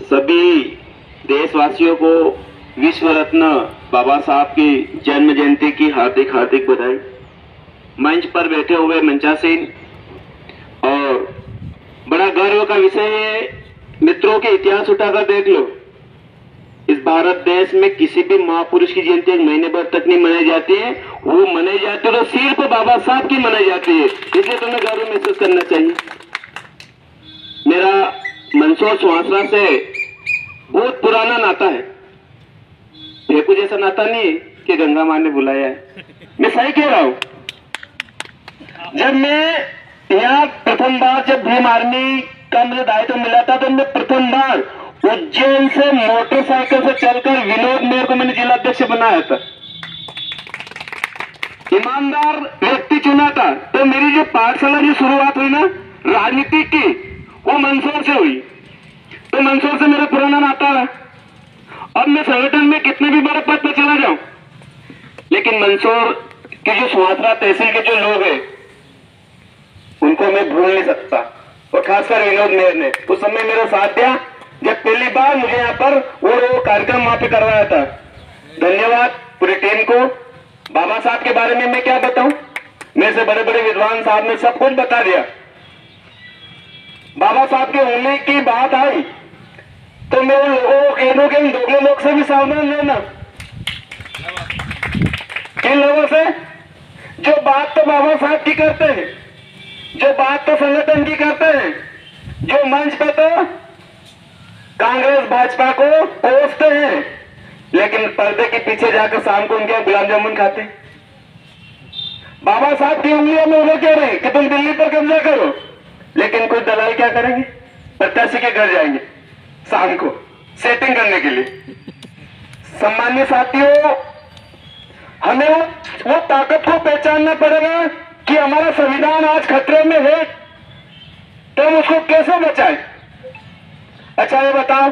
सभी देशवासियों को विश्व रत्न बाबा साहब की जन्म जयंती की हार्दिक हार्दिक बधाई। मंच पर बैठे हुए मंचासीन और बड़ा गर्व का विषय है मित्रों के इतिहास उठाकर देख लो। इस भारत देश में किसी भी महापुरुष की जयंती एक महीने भर तक नहीं मनाई जाती है, वो मनाई जाती है तो सिर्फ बाबा साहब की मनाई जाती है, इसलिए तुम्हें गर्व महसूस करना चाहिए। मेरा मंदसौर सुहासरा से बहुत पुराना नाता है, फेकू जैसा नाता नहीं है कि गंगा माँ ने बुलाया है, मैं सही कह रहा हूं। जब मैं यहाँ प्रथम बार जब भीम आर्मी का मुझे दायित्व मिला था तो मैं प्रथम बार उज्जैन से मोटरसाइकिल से चलकर विनोद मेयर को मैंने जिला अध्यक्ष बनाया था। ईमानदार व्यक्ति चुना था। तो मेरी जो पाठशाला की शुरुआत हुई ना राजनीति की, वो मंदसौर से हुई। तो मंदसौर से मेरा पुराना नाता है। अब मैं संगठन में कितने भी बड़े पद पर चला जाऊं, लेकिन मंदसौर के जो सुहासरा तहसील के जो लोग हैं उनको मैं भूल नहीं सकता। और खासकर विनोद मेयर ने उस समय मेरा साथ दिया जब पहली बार मुझे यहाँ पर वो कार्यक्रम वहां पे करवाया था। धन्यवाद पूरी टीम को। बाबा साहब के बारे में मैं क्या बताऊं, मेरे से बड़े बड़े विद्वान साहब ने सब कुछ बता दिया। बाबा साहब के होने की बात आई तो मैं उन लोगों को कह दूं कि इन दोगले लोग से भी सावधान रहना। इन लोगों से जो बात तो बाबा साहब की करते हैं, जो बात तो संगठन की करते हैं, जो मंच पे तो कांग्रेस भाजपा को कोसते हैं, लेकिन पर्दे के पीछे जाकर शाम को उनके गुलाब जामुन खाते। बाबा साहब की उंगलियों में उन्हें कह रहे हैं कि तुम दिल्ली पर कब्जा करो, लेकिन कुछ दलाल क्या करेंगे, प्रत्याशी के घर जाएंगे शाम को सेटिंग करने के लिए। सम्मानित साथियों, हमें वो ताकत को पहचानना पड़ेगा कि हमारा संविधान आज खतरे में है, तो हम उसको कैसे बचाएं। अच्छा ये बताओ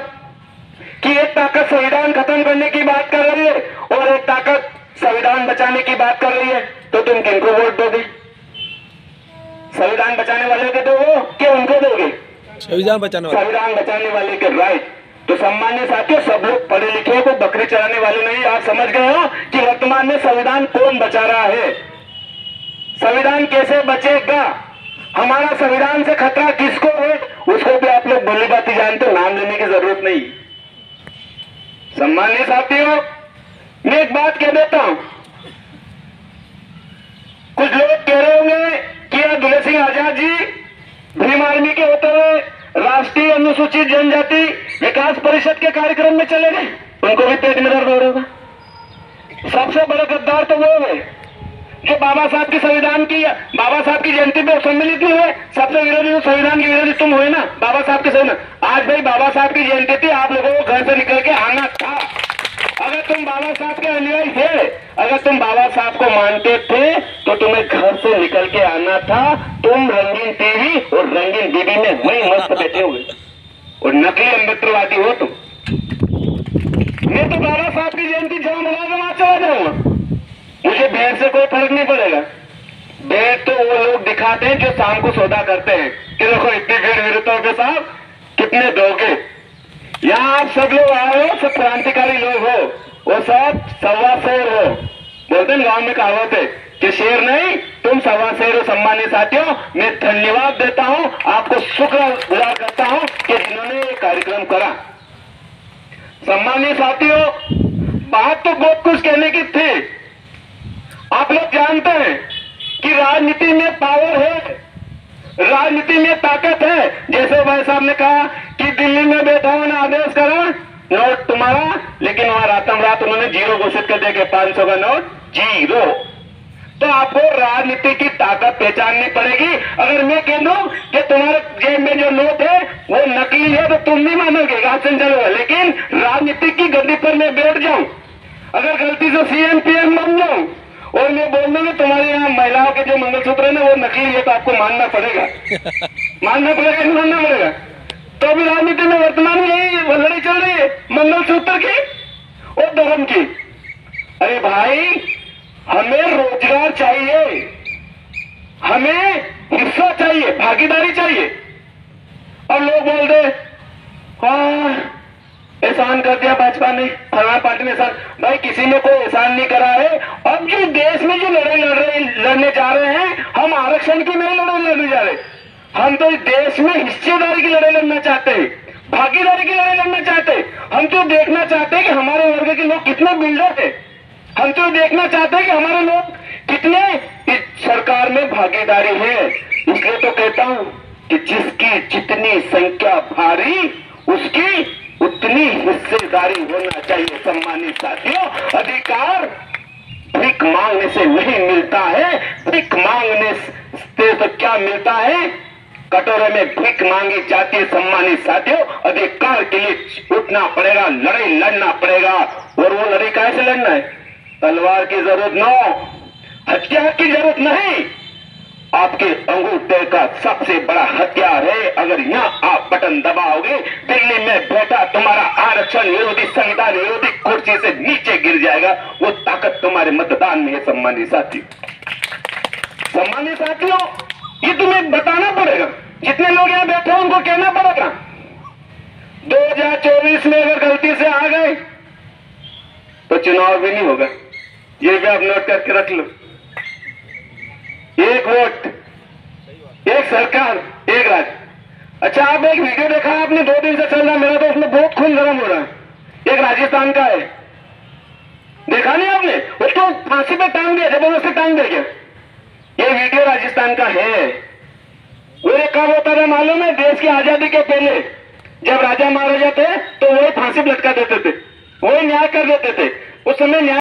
कि एक ताकत संविधान खत्म करने की बात कर रही है और एक ताकत संविधान बचाने की बात कर रही है, तो तुम किनको वोट दोगे? संविधान बचाने वाले के दोगे कि उनको दोगे? संविधान बचाने वाले के, राइट। तो सम्मान्य साथियों, सब लोग पढ़े लिखे को बकरी चराने वाले नहीं। आप समझ गए हो कि वर्तमान में संविधान कौन बचा रहा है, संविधान कैसे बचेगा, हमारा संविधान से खतरा किसको है, उसको भी आप लोग भली बात जानते हो, नाम लेने की जरूरत नहीं। सम्मानित साथियों, मैं एक बात कह देता हूं। कुछ लोग कह रहे होंगे कि दुल्ले सिंह आजाद जी भीम आर्मी के होते हुए राष्ट्रीय अनुसूचित जनजाति विकास परिषद के कार्यक्रम में चले गए, उनको भी पेट में दर्द हो रहा था। सबसे बड़ा गद्दार तो वो है जो बाबा साहब की संविधान की, बाबा साहब की जयंती पे सम्मिलित नहीं हुए। सबसे विरोधी तो संविधान के विरोधी तुम हुए ना, बाबा साहब के संविधान। आज भाई बाबा साहब की जयंती थी, आप लोगों को घर से निकल के आना था। अगर तुम बाबा साहब के अनुयायी थे, अगर तुम बाबा साहब को मानते थे, तो तुम्हें घर से निकल के आना था। तुम रंगीन टीवी और रंगीन बीबी में वही मस्त बैठे हुए और नकली अम्बेडकरवादी हो तुम। मैं तो बाबा साहब की जयंती जहां मनाऊंगा वहां चला जाऊंगा, मुझे भीड़ से कोई फर्क नहीं पड़ेगा। भीड़ तो वो लोग दिखाते हैं जो शाम को सौदा करते हैं कि देखो इतनी भीड़ विरुद्धों के साथ कितने दोगे। यहाँ आप सब लोग आए हो, सब क्रांतिकारी लोग हो, वो सब सवा शेर हो। बोलते हैं गांव में कहावत है कि शेर नहीं तुम सवा शेर हो। सम्मानित साथियों, मैं धन्यवाद देता हूं, आपको शुक्रगुजार करता हूं कि जिन्होंने ये कार्यक्रम करा। सम्मानित साथियों, बात तो बहुत कुछ कहने की थी। आप लोग जानते हैं कि राजनीति में पावर है, राजनीति में ताकत है। जैसे भाई साहब ने कहा कि दिल्ली में बैठा हुआ आदेश करा नोट तुम्हारा, लेकिन वहां रातम रात उन्होंने जीरो घोषित कर दिया कि 500 का नोट जीरो। तो आपको राजनीति की ताकत पहचाननी पड़ेगी। अगर मैं कह दूं कि तुम्हारे जेब में जो नोट है वो नकली है तो तुम नहीं मानोगे, राज चलोगे। लेकिन राजनीति की गद्दी पर मैं बैठ जाऊं, अगर गलती से सीएम पीएम बन जाऊं और मैं बोल दूंगी तुम्हारे यहाँ महिलाओं के जो मंगलसूत्र है ना वो नकली है, तो आपको मानना पड़ेगा। मानना पड़ेगा, नहीं मानना पड़ेगा। तो अभी राजनीति में वर्तमान में यही लड़ाई चल रही है मंगलसूत्र की और धर्म की। अरे भाई, हमें रोजगार चाहिए, हमें भागीदारी चाहिए। अब लोग बोल दे हाँ एहसान कर दिया भाजपा ने, फलाना पार्टी ने एहसान। भाई किसी ने कोई एहसान नहीं करा है। अब जो देश में जो लड़ाई लड़ने जा रहे हैं, हम आरक्षण की नहीं लड़ाई लड़ने जा रहे, हम तो इस देश में हिस्सेदारी की लड़ाई लड़ना चाहते हैं, भागीदारी की लड़ाई लड़ना चाहते हैं। हम तो देखना चाहते हैं कि हमारे वर्ग के लोग कितने बिल्डर है। हम तो देखना चाहते हैं कि हमारे लोग कितने इस सरकार में भागीदारी है। इसलिए तो कहता हूं कि जिसकी जितनी संख्या भारी, उसकी उतनी हिस्सेदारी होना चाहिए। सम्मानित साथियों, अधिकार भीख मांगने से नहीं मिलता है। भीख मांगने से तो क्या मिलता है? कटोरे में भीख मांगी जाती है। सम्मानित साथियों, अधिकार के लिए उठना पड़ेगा, लड़ाई लड़ना पड़ेगा। और वो लड़ाई कैसे लड़ना है? तलवार की जरूरत न हो, हथियार की जरूरत नहीं। आपके अंगूठे का सबसे बड़ा हथियार है। अगर यहाँ आप बटन दबाओगे, दिल्ली में बैठा तुम्हारा आरक्षण विरोधी, संविधान विरोधी कुर्सी से नीचे गिर जाएगा। वो ताकत तुम्हारे मतदान में है। सम्मानित साथियों, ये तुम्हें बताना पड़ेगा। जितने लोग यहाँ बैठे हैं उनको कहना पड़ेगा। 2024 में अगर गलती से आ गए तो चुनाव भी नहीं होगा। ये भी आप नोट करके रख लो। एक वोट, एक सरकार, एक राज्य। अच्छा, आप एक वीडियो देखा आपने, 2 दिन से चल रहा, मेरा तो उसमें बहुत खून गर्म हो रहा है। एक राजस्थान का है, देखा नहीं आपने? उसको फांसी पे टांग दिया, जबरदस्ती टांग दिया गया। ये वीडियो राजस्थान का है। वो कब होता था मालूम है? देश की आजादी के पहले, जब राजा महाराजा थे तो वही फांसी लटका देते थे, वही न्याय कर देते थे। उस समय न्याय